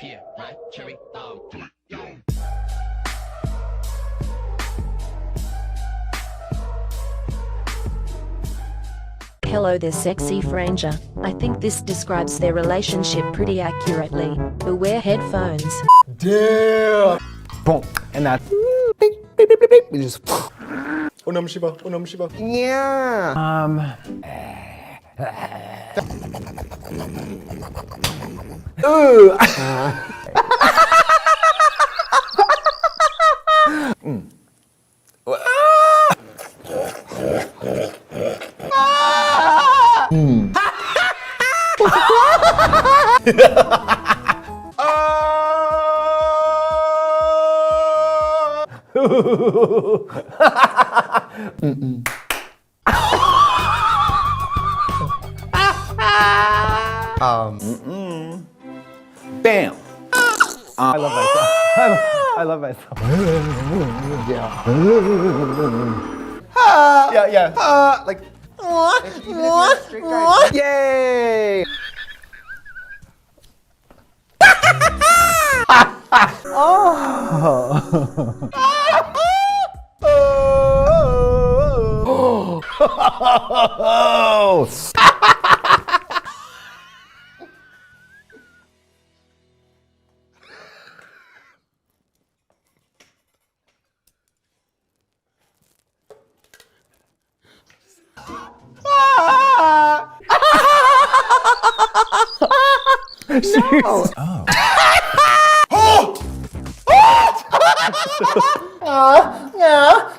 pear, right, cherry, Hello there, sexy franger. I think this describes their relationship pretty accurately. Beware headphones. Damn! Boom. And that. Beep, beep, beep, beep, beep. You just. Oh, Nam Shiva. Oh, Nam Shiva. Yeah. Bam. I love myself. I love myself. Yeah. Yeah. Like. Yay! Oh!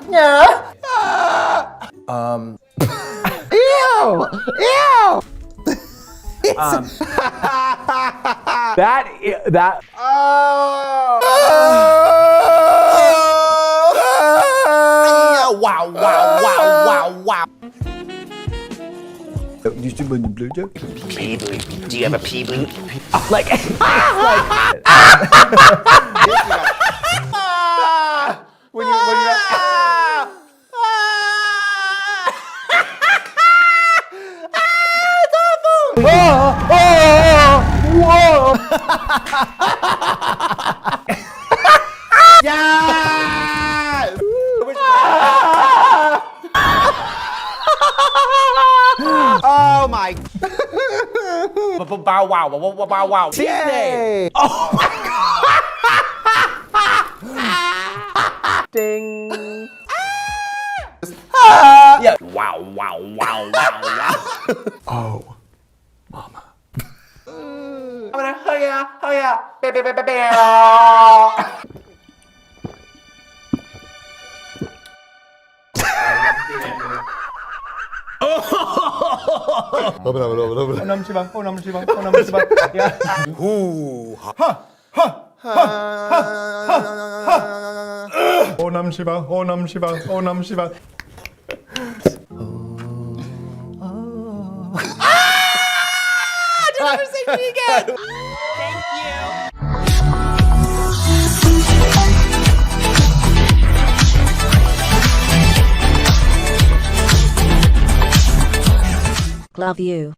No. Ew! That. Wow! You want blue joke? pea boot. Do you have a pea boot? Like. When you whoa! Yeah! Oh my! Bow wow. Yay! Oh my God! Ding! Yeah. Wow. Oh, mama. I'm gonna oh yeah. Oh, Nam Shiva. Yeah. Ooh. Oh, Nam Shiva. Don't ever say me again. Thank you. Love you.